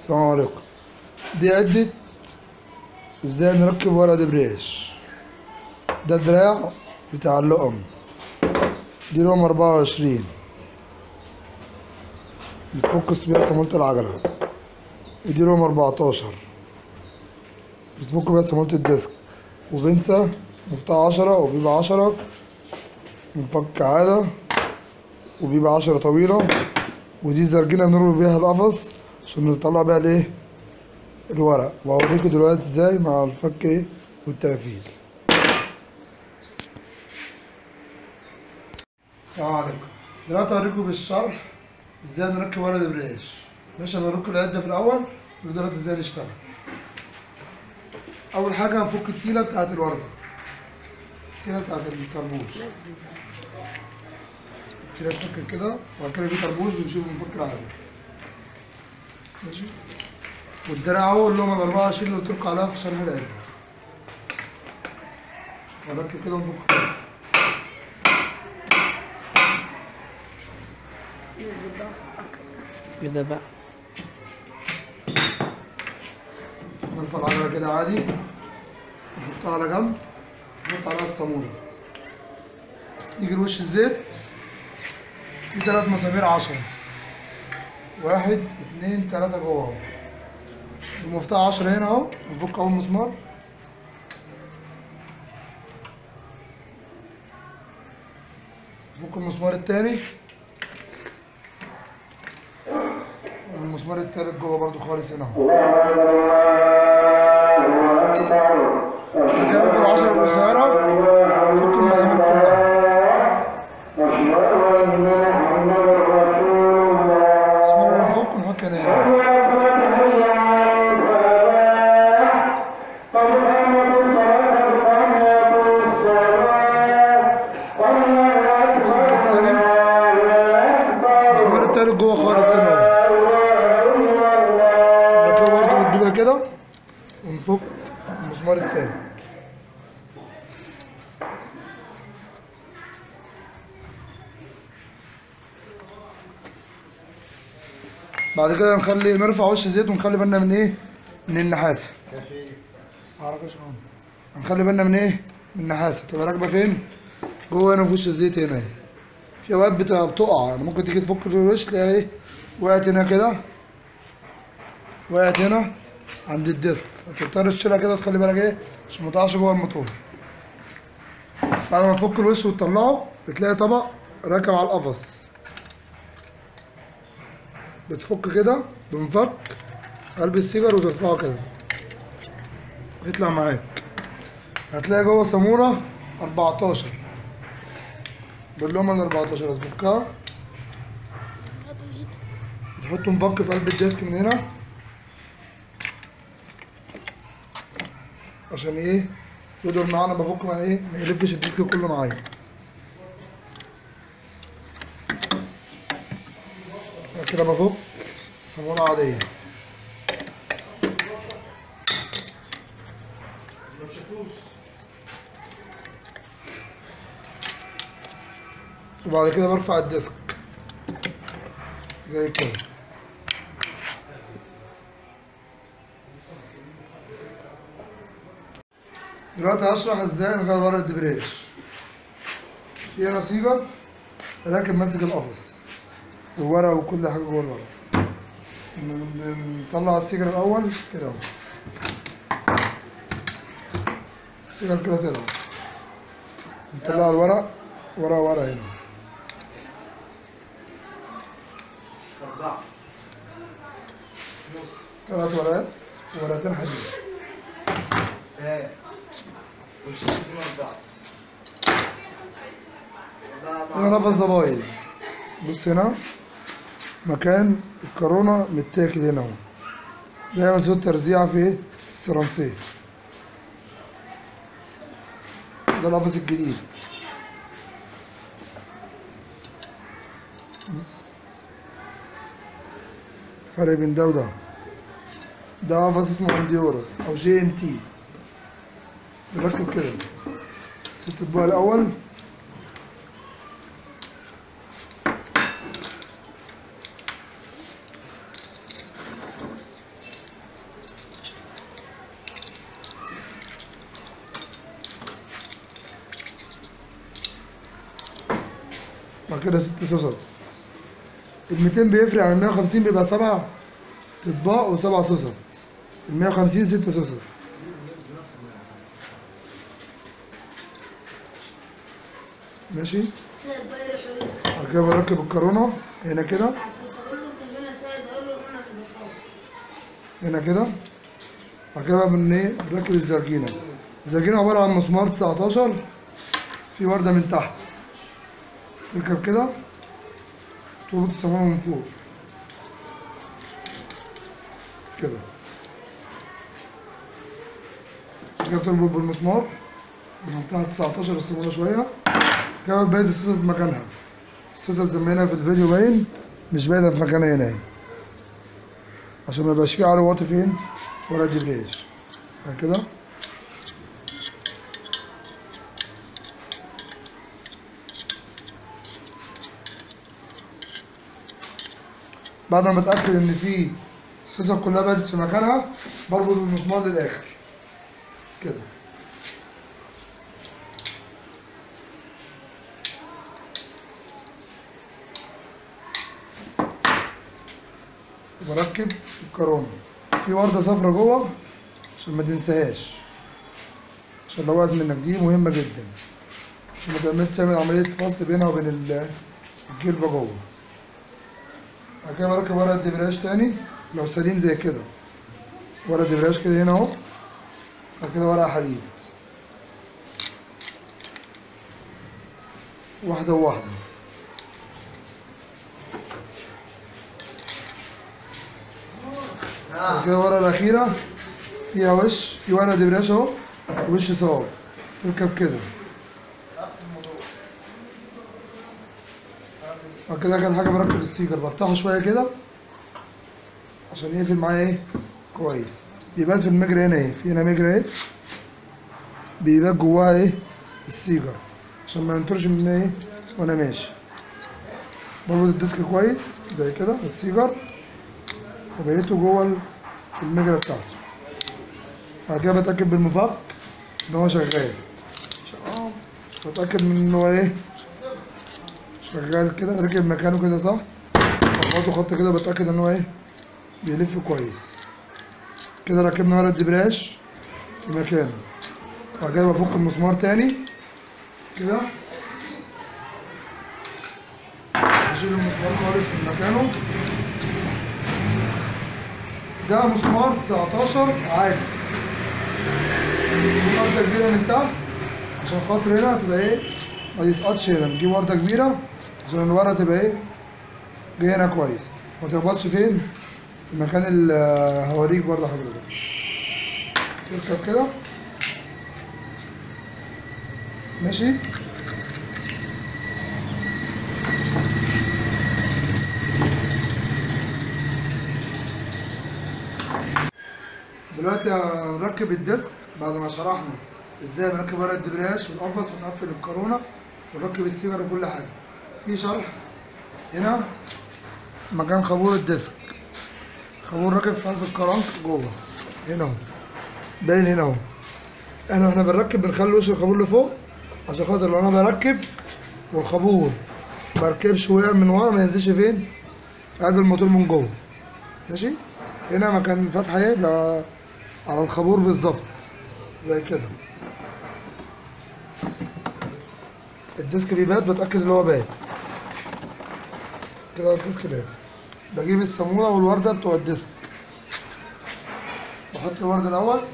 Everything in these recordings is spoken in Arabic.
السلام عليكم. دي عدة ازاي نركب ورق دبريش. ده الدراع بتاع اللقم، دي لقم 24 بتفك بيها صامولة العجلة، ودي لقم 14 بتفك بيها صامولة الديسك، وبنسة مفتاح 10 وبيبقى 10 منفك عادة، وبيبقى 10 طويلة، ودي زرجينة بنربط بيها القفص عشان نطلع بيها الايه الورق. وهوريكم دلوقتي ازاي مع الفك ايه والتقفيل. السلام عليكم. دلوقتي هوريكم بالشرح ازاي نركب ورق دبريش. ماشي، انا هوريكم العده في الاول ودلوقتي ازاي نشتغل. اول حاجه هنفك التيله بتاعت الورده، التيله بتاعت الطربوش. التيله تفك كده، وبعد كده في طربوش بنشيله بنفك العادي. ماشي، والدراع اهو اللي هم ال 24 اللي قلت لكم عليها في شرح العده. هنركب كده ونفك كده بقى. نرفع العجله كده عادي، نحطها على جنب، نحط عليها الصامولة، يجي لوش الزيت في 3 مسامير 10، 1 2 3 جوه اهو. المفتاح 10 هنا اهو، نفك اول مسمار، نفك المسمار التاني، والمسمار التالت جوه برضو خالص هنا اهو. كده بقى ال10 القصيرة نفك المسامير كلها. المسمار اللي نفكه نحط هنا. المسمار التالت جوه خالص هنا اهو. نركبه برضه بالدوبة كده ونفك المسمار التالت. بعد كده نرفع وش الزيت ونخلي بالنا من ايه؟ من النحاسة. هنخلي بالنا من ايه؟ من النحاسة. تبقى راكبة فين؟ جوه هنا في وش الزيت هنا اهي. في اوقات بتقع، يعني ممكن تيجي تفك الوش تلاقي ايه؟ وقعت هنا كده، وقعت هنا عند الديسك، هتضطر تشيلها كده وتخلي بالك ايه؟ عشان متقعش جوه الموتور. بعد ما تفك الوش وتطلعه بتلاقي طبق راكب على القفص، بتفك كده بمفك قلب السيجار وترفعه كده يطلع معاك. هتلاقي جوه صامولة 14 باللومة ال 14 هتفكها، تحط مفك في قلب الديسك من هنا عشان ايه؟ يقدر معانا بفك مع ايه؟ ما يلفش الديسك كله معايا. كده بفك صامولة عادية. وبعد كده برفع الديسك زي كده. دلوقتي هشرح ازاي نغير ورق الدبريش. في هنا سيجر راكب ماسك القفص والورق وكل حاجة جوه الورق. بنطلع السيجر الأول كده اهو، السيجر كده طلع، نطلع الورق ورا هنا، ثلاث ورقات وورقتين حديد. هنا نفس بايظ، بص هنا مكان الكورونا متاكل هنا اهو، ده مسؤول ترزيع في السرنسيه. ده القفص الجديد، فرق بين ده وده. ده قفص اسمه انديورس او GMT، بركب كده 6 اطباق الاول، بعد كده 6 سوست. ال 200 بيفرق عن ال 150، بيبقى 7 اطباق و7 سوست. ال 150 6 سوست. ماشي. بعد كده بركب الكرونة هنا كده، هنا كده. بعد كده بقى بنركب الزرجينة. الزرجينة عبارة عن مسمار 19 في وردة من تحت، تركب كده تربط الصامولة من فوق كده، كده بتربط بالمسمار بمفتاح 19 الصامولة شوية كده، بقيت السوسة في مكانها. السوسة زي ما هنا في الفيديو باين مش باينة في مكانها هنا، عشان ميبقاش فيه علو واطي فين ولا دبريج. بعد كده بعد ما اتاكد ان في السوسه كلها باتت في مكانها بربط المسمار للاخر كده. بركب الكرونة في وردة صفرا جوه عشان ما تنساهاش، عشان لو وقعت منك دي مهمة جدا، عشان ما تعمل عملية فصل بينها وبين الجلبة جوه. بعد كده بركب ورقة دبرياج تاني لو سليم زي كده، ورقة دبرياج كده هنا اهو. بعد كده ورقة حديد واحدة وواحدة. بعد كده الورقة الأخيرة فيها وش، في ورقة دبرياج اهو وش صاب، تركب كده. بعد كده آخر حاجة بركب السيجر، بفتحه شوية كده عشان يقفل معايا ايه كويس. بيبات في المجرى هنا اهي، في هنا مجرى اهي بيبات جواها ايه السيجر عشان ما ينطرش من ايه وانا ماشي. بربط الديسك كويس زي كده السيجر وبقيته جوه المجرى بتاعته. بعد كده بتأكد بالمفك ان هو شغال، بتأكد من ان هو ايه شغال كده، ركب مكانه كده صح، بخبطه خط كده بتأكد ان هو ايه بيلف كويس كده. ركبنا ورقة دبرياج في مكانه. بعد كده بفك المسمار تاني كده، بشيل المسمار خالص من مكانه. ده مسمار 19 عادي، نجيب وردة كبيرة من تحت عشان خاطر هنا تبقى ايه ما يسقطش هنا. نجيب وردة كبيرة عشان الورقة تبقى ايه جاية هنا كويس، ما تخبطش فين في مكان هوريك برضه حضرتك. تركب كده ماشي. دلوقتي هنركب الديسك بعد ما شرحنا ازاي نركب ورقة دبرياج ونقفص ونقفل الكرونة ونركب السيجر وكل حاجة. في شرح هنا مكان خابور الديسك، خابور راكب في قلب الكرنك جوه هنا اهو، باين هنا اهو. احنا بنركب بنخلي وش الخابور لفوق عشان خاطر لو انا بركب والخابور مركبش وقع من ورا ما ينزلش فين في قلب الموتور من جوه. ماشي. هنا مكان فتحة ايه على الخابور بالظبط زي كده. الديسك بيبات، بتأكد ان هو بات كده. الديسك بات، بجيب الصامولة والوردة بتوع الديسك، بحط الوردة الأول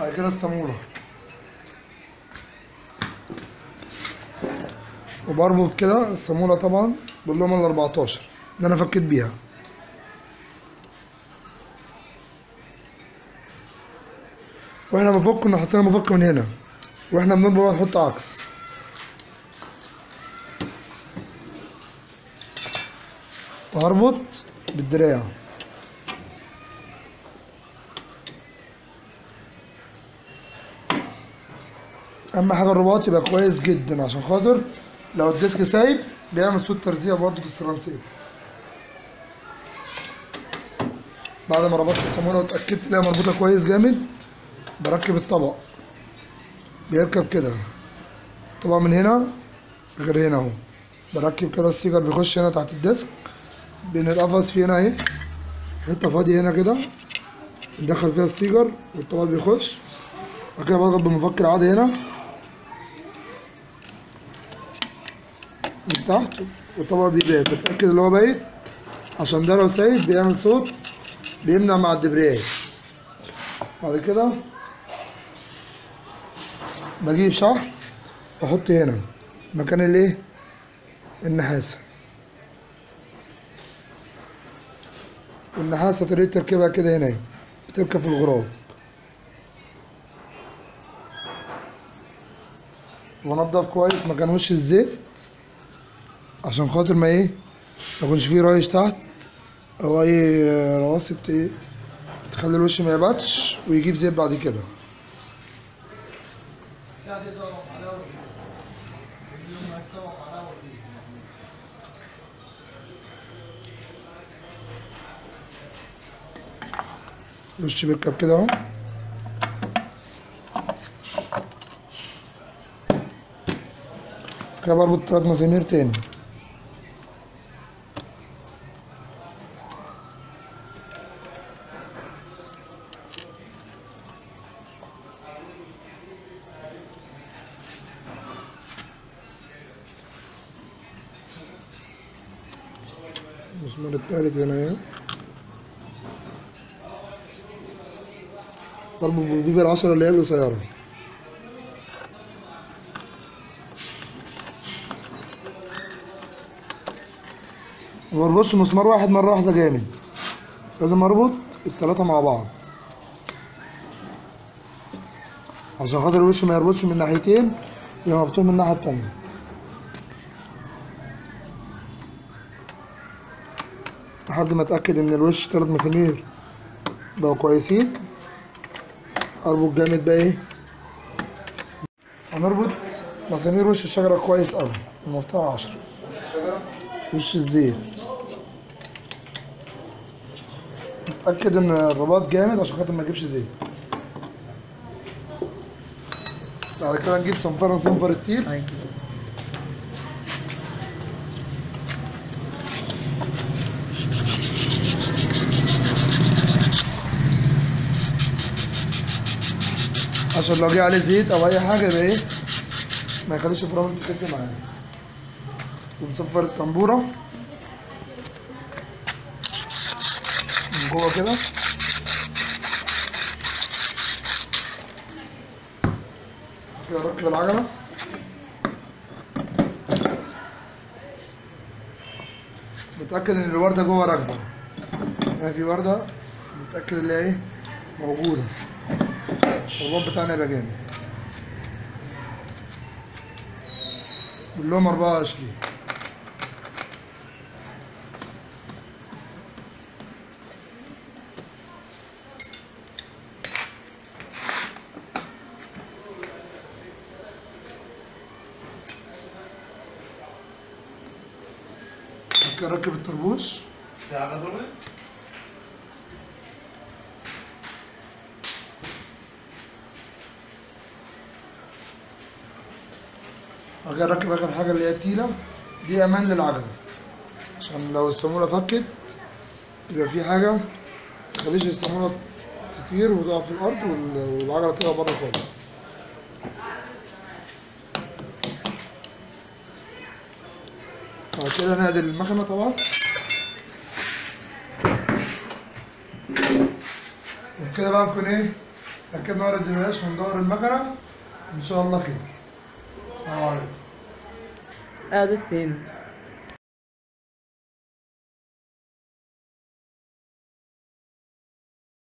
بعد كده الصامولة، وبربط كده الصامولة طبعا باللومة ال14 اللي أنا فكيت بيها. واحنا بنفك كنا حاطين مفك من هنا، واحنا بنربط بقى نحط عكس. وهربط بالدراع. اهم حاجه الرباط يبقى كويس جدا عشان خاطر لو الديسك سايب بيعمل صوت ترزيع برضه في السرنسير. بعد ما ربطت الصامولة واتأكدت انها مربوطة كويس جامد بركب الطبق. بيركب كده طبعا من هنا غير هنا اهو. بركب كده السيجار بيخش هنا تحت الديسك، بين القفص في هنا اهي حته فاضيه هنا كده، ندخل فيها السيجار والطبق بيخش. بعد كده بضغط بمفك عادي هنا من تحت والطبق بيبات، بتأكد اللي هو بايت عشان ده لو سايب بيعمل صوت بيمنع مع الدبرياج. بعد كده بجيب شحم واحط هنا مكان الايه النحاسة. والنحاسة طريقة تركيبها كده هنا بتركب في الغراب، وانضف كويس مكان وش الزيت عشان خاطر ما ما يكونش فيه رايش تحت او اي رواسب تخلي الوش ما يباتش ويجيب زيت بعد كده. الوش بيركب كده اهو. كده بربط 3 مسامير تاني. المسمار التالت هنا اهي، بربط بالبيبة ال10 اللي هي القصيرة. مبربطش مسمار واحد مرة واحدة جامد، لازم اربط ال3 مع بعض عشان خاطر الوش ما يربطش من ناحيتين، يبقى مفتوح من الناحية التانية. لحد ما اتأكد ان الوش 3 مسامير بقوا كويسين، اربط جامد بقى هنربط مسامير وش الشجرة كويس اوي. المفتاح 10 وش الزيت، اتأكد ان الرباط جامد عشان خاطر ما يجيبش زيت. بعد كده نجيب صنفرة نصنفر التيل. عشان لو جه عليه زيت او اي حاجة يبقى ما يخليش الفرامل تخف معانا. ونصفر الطنبورة من جوه كده. كده اركب العجلة، متأكد ان الوردة جوه راكبة. هنا في وردة متأكد ان هي موجودة عشان الرباط بتاعنا يبقى جامد. كلهم 24. اركب الطربوش. اجي اركب اخر حاجه اللي هي التيله دي، امان للعجله عشان لو الصاموله فكت يبقى في حاجه متخليش الصاموله تطير وتقع في الارض والعجله تقع بره خالص. بعد كده نعدل المكنه طبعا، وبكده بقى نكون ركبنا ورق الدبرياج وندور المكنه ان شاء الله خير. السلام عليكم. دوس هنا.